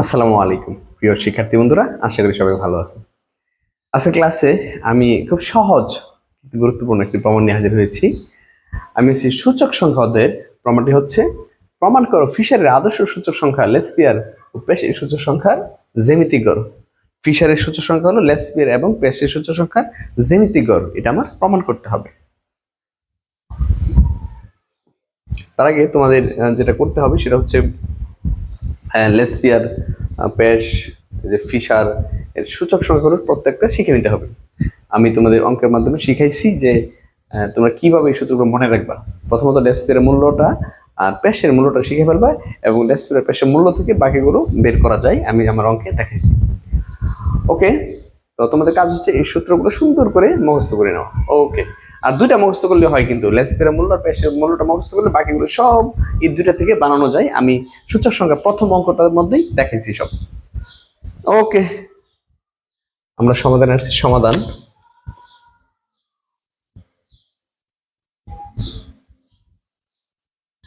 আসসালামু আলাইকুম প্রিয় শিক্ষার্থী বন্ধুরা, আশা করি সবাই ভালো আছেন। আজকের ক্লাসে আমি খুব সহজ কিন্তু গুরুত্বপূর্ণ একটি প্রমাণ নিয়ে হাজির হয়েছি। আমি সূচক সংখ্যা অধ্যায়ের প্রমাণটি হচ্ছে, প্রমাণ করো ফিশারের আদর্শ সূচক সংখ্যা লেসপিয়ার ও পেশির সূচক সংখ্যার জ্যামিতিক গড়। ফিশারের সূচক সংখ্যা হলো লেসপিয়ার এবং পেশির সূচক সংখ্যার জ্যামিতিক গড়, এটা আমার প্রমাণ করতে হবে। তার আগে তোমাদের যেটা করতে হবে সেটা হচ্ছে লেসপিয়ার, পেশ, যে ফিশার এর সূচক সংখ্যাগুলোর প্রত্যেকটা শিখে নিতে হবে। আমি তোমাদের অঙ্কের মাধ্যমে শিখাইছি যে তোমরা কিভাবে এই সূত্রগুলো মনে রাখবা। প্রথমত লেসপিয়ারের মূল্যটা আর পেশের মূল্যটা শিখে ফেলবা, এবং লেসপিয়ার পেশের মূল্য থেকে বাকিগুলো বের করা যায়, আমি আমার অঙ্কে দেখাইছি। ওকে, তো তোমাদের কাজ হচ্ছে এই সূত্রগুলো সুন্দর করে মুখস্থ করে নেওয়া। ওকে, আর দুইটা মুখস্থ করলে হয়, কিন্তু লেসপিয়ারের মূল্য আর পেশের মূল্যটা মুখস্থ করলে বাকিগুলো সব এই দুইটা থেকে বানানো যায়। আমি সূচক সংখ্যা প্রথম অঙ্কটার মধ্যেই দেখাইছি সব। ওকে, আমরা সমাধান আসছি। সমাধান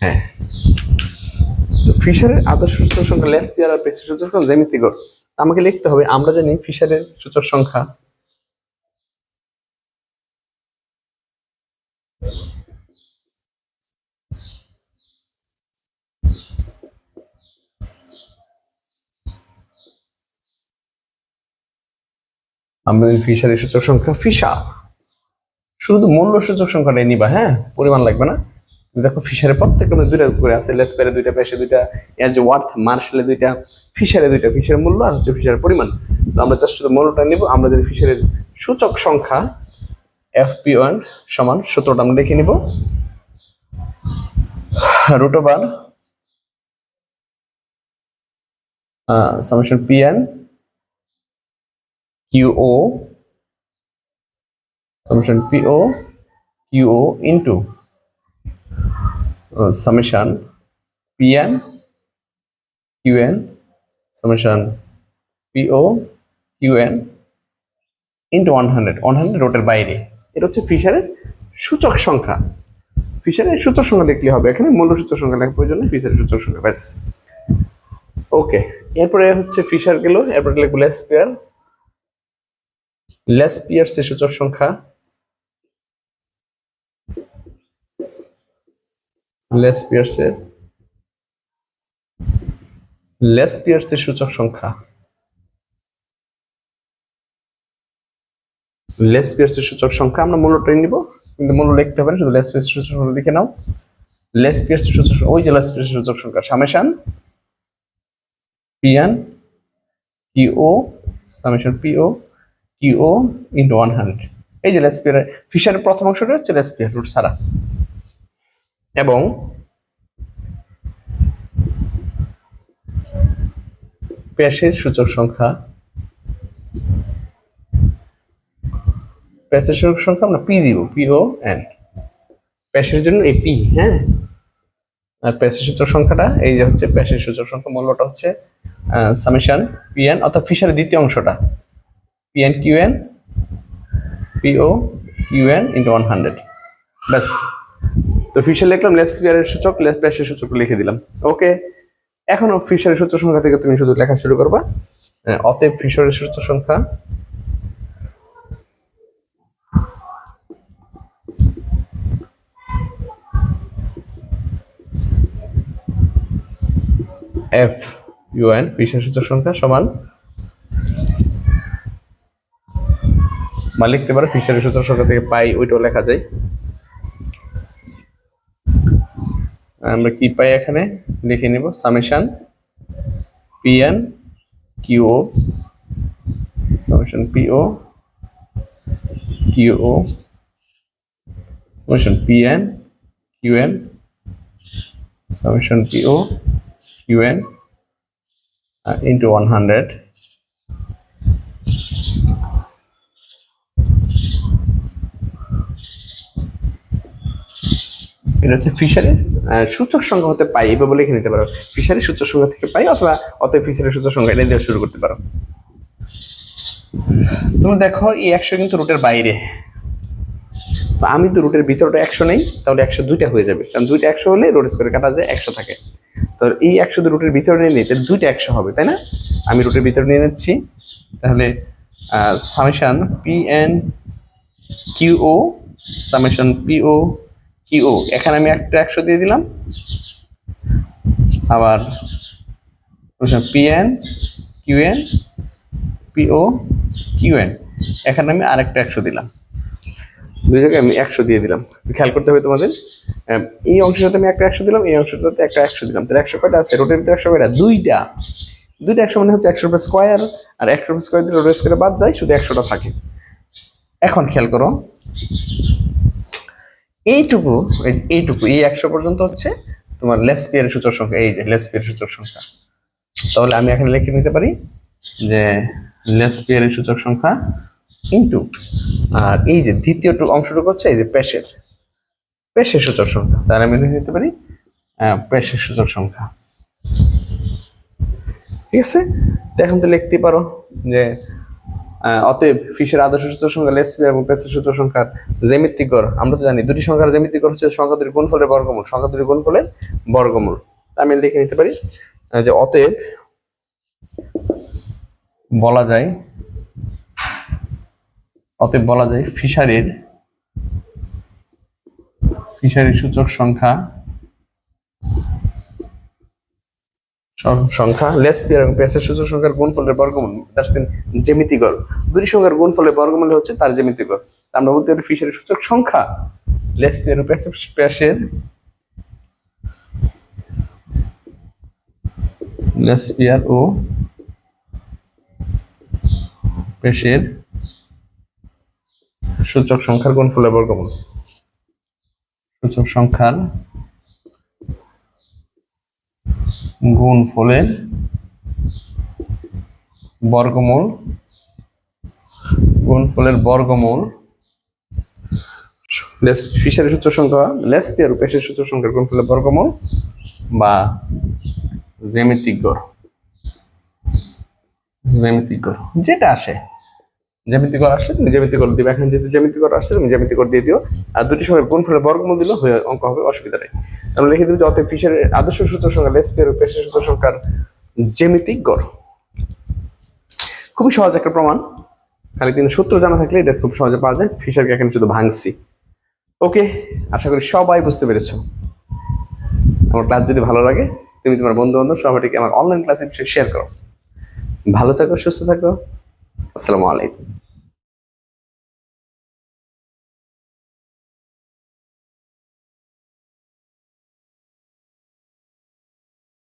হ্যাঁ, তো ফিশারের আদর্শ সূচক সংখ্যা লেসপিয়ার আর পেশির সূচক সংখ্যা জ্যামিতিক গড়। আমাকে লিখতে হবে, আমরা জানি ফিশারের সূচক সংখ্যা আমাদের ফিশারের সূচক সংখ্যা ফিশা, শুধু মূল্য সূচক সংখ্যাটাই নিবা, হ্যাঁ, পরিমাণ লাগবে না। দেখো ফিশারের প্রত্যেকটা মধ্যে দুইটা করে আছে, লেসপিয়ারে দুইটা, পেশে দুইটা, এর যে ওয়ার্থ মার্শালে দুইটা, ফিশারে দুইটা, ফিশারের মূল্য আর হচ্ছে ফিশারের পরিমাণ। তো আমরা জাস্ট শুধু মূল্যটা নিব। আমরা যদি ফিশারের সূচক সংখ্যা FP1 সমান সূত্রটা আমরা দেখে নিব, root over summation PN QO summation PO QO into summation PN QN summation PO QN into 100 রোটের বাইরে। এটা হচ্ছে ফিশারের সূচক সংখ্যা। ফিশারের সূচক সংখ্যা লিখলে হবে, এখানে মূল্য সূচক সংখ্যা লেখার প্রয়োজন নেই, ফিশারের সূচক সংখ্যা ব্যাস। ওকে, এরপরে হচ্ছে ফিশার গেল, এরপরে লিখবো লেসপিয়ার। লেসপিয়ার্সের সূচক সংখ্যা, লেসপিয়ার্সের সূচক সংখ্যা, লেসপিয়ার্সের সূচক সংখ্যা আমরা মূল্যটাই নিব, কিন্তু মূল্য লিখতে হবে না, শুধু লেসপিয়ার্সের সূচক সংখ্যা লিখে নাও। লেসপিয়ার্সের সূচক, ওই যে লেসপিয়ার্সের সূচক সংখ্যা summation PN QO summation PO QO into 100। এই যে লেসপিয়ার, ফিশারের প্রথম অংশটা হচ্ছে লেসপিয়ার রুট ছাড়া, এবং পেশের সূচক সংখ্যা, পেশের সূচক সংখ্যা আমরা P দিব, PON, পেশের জন্য এই P, হ্যাঁ। আর পেশের সূচক সংখ্যাটা এই যে হচ্ছে পেশের সূচক সংখ্যা, মূল্যটা হচ্ছে সামেশন PN, অর্থাৎ ফিশারের দ্বিতীয় অংশটা PN QN PO QN into 100, ব্যাস। তো ফিশার লিখলাম, লেসপিয়ারের সূচক, পেশের সূচক লিখে দিলাম। ওকে, এখনো ফিশারের সূচক সংখ্যা থেকে তুমি শুধু লেখা শুরু করবা। অতএব ফিশারের সূচক সংখ্যা FUN, ফিশারের সূচক সংখ্যা সমান, বা লিখতে পারো ফিশারের সূচক সংখ্যা থেকে পাই, ওইটাও লেখা যায়। আমরা কি পাই এখানে লিখে নিব, summation PN QO summation PO QO summation PN QN summation PO QN into 100। এটা হচ্ছে ফিশারের সূচক সংখ্যা হতে পাই, এভাবে লিখে নিতে পারো, ফিশারের সূচক সংখ্যা থেকে পাই, অথবা অতএব ফিশারের সূচক সংখ্যা, এটা দিয়ে শুরু করতে পারো। তুমি দেখো এই 100 কিন্তু রুটের বাইরে, তো আমি তো রুটের ভিতরটা 100 নেই, তাহলে 102টা হয়ে যাবে, কারণ দুইটা 100 হলে রুট স্কয়ারে কাটা যায় 100 থাকে। তো এই 100 যদি রুটের ভিতরে নিয়ে নিই তাহলে দুইটা 100 হবে, তাই না? আমি রুটের ভিতরে নিয়ে নিচ্ছি, তাহলে summation P N Q O summation P O Q O, এখানে আমি একটা 100 দিয়ে দিলাম, আবার P N Q N P O Q N, এখানে আমি আরেকটা 100 দিলাম, দুই জায়গায় আমি 100 দিয়ে দিলাম। খেয়াল করতে হবে তোমাদের, এই অংশের সাথে আমি একটা 100 দিলাম, এই অংশের সাথে একটা 100 দিলাম, তাহলে 100 কয়টা আছে? রোটের ভিতরে 100 কয়টা? দুইটা 100 মানে হচ্ছে 100 রুপে স্কোয়ার, আর 100 রুপে স্কোয়ার দিলে রোটের স্কোয়ারে বাদ যায়, শুধু 100টা থাকে। এখন খেয়াল করো, এইটুকু এই 100 পর্যন্ত হচ্ছে তোমার লেসপিয়ারের সূচক সংখ্যা, এই যে লেসপিয়ারের সূচক সংখ্যা। তাহলে আমি এখানে লিখে নিতে পারি যে লেসপিয়ারের সূচক সংখ্যা ইনটু, আর এই যে দ্বিতীয় অংশটুকু হচ্ছে এই যে পেশের সূচক সংখ্যা, তাহলে আমি লিখে নিতে পারি পেশের সূচক সংখ্যা। ঠিক আছে, তো এখন তো লিখতে পারো যে অতএব ফিশের আদর্শ সূচক সংখ্যা লেসপিয়ার এবং পেশের সূচক সংখ্যার জ্যামিতিক গড়, আমরা তো জানি দুটি সংখ্যার জ্যামিতিক গড় হচ্ছে সংখ্যা দুটির গুণফলের বর্গমূল, সংখ্যা দুটির গুণফলের বর্গমূল। আমি লিখে নিতে পারি যে অতএব বলা যায় ফিশারের সূচক সংখ্যা লেসপিয়ার এবং পেশের সূচক সংখ্যার গুণফলের বর্গমূল, দ্যাটস মিন জ্যামিতিক গড়। দুটি সংখ্যার গুণফলের বর্গমূল হচ্ছে তার জ্যামিতিক গড়। আমরা বলতে পারি ফিশারের সূচক সংখ্যা লেসপিয়ার ও পেশের সূচক সংখ্যার গুণফলের বর্গমূল, সূচক সংখ্যার গুণফলের বর্গমূল, ফিশারের সূচক সংখ্যা লেসপিয়ার ও পেশের সূচক সংখ্যার গুণফলের বর্গমূল বা জ্যামিতিক গড়, যেটা আসে জ্যামিতিক গড় আসলে তুমি জ্যামিতিক গড় দিবে। এখন যেহেতু জ্যামিতিক গড় আসছে তুমি জ্যামিতিক গড় দিয়ে দিও, আর দুটি সংখ্যার গুণফলের বর্গমূল দিলে অঙ্ক হবে, অসুবিধা নেই। আমরা লিখে দিই যে অতএব ফিশারের আদর্শ সূচক সংখ্যা লেসপিয়ার ও পেশের সূচক সংখ্যার জ্যামিতিক গড়। খুবই সহজ একটা প্রমাণ, খালি তিনি সূত্র জানা থাকলে এটা খুব সহজে পাওয়া যায়। ফিশারকে এখানে শুধু ভাঙছি। ওকে, আশা করি সবাই বুঝতে পেরেছো। আমার ক্লাস যদি ভালো লাগে তুমি তোমার বন্ধু বান্ধব সবাইকে আমার অনলাইন ক্লাসে শেয়ার করো। ভালো থাকো, সুস্থ থাকো, আসসালামু আলাইকুম।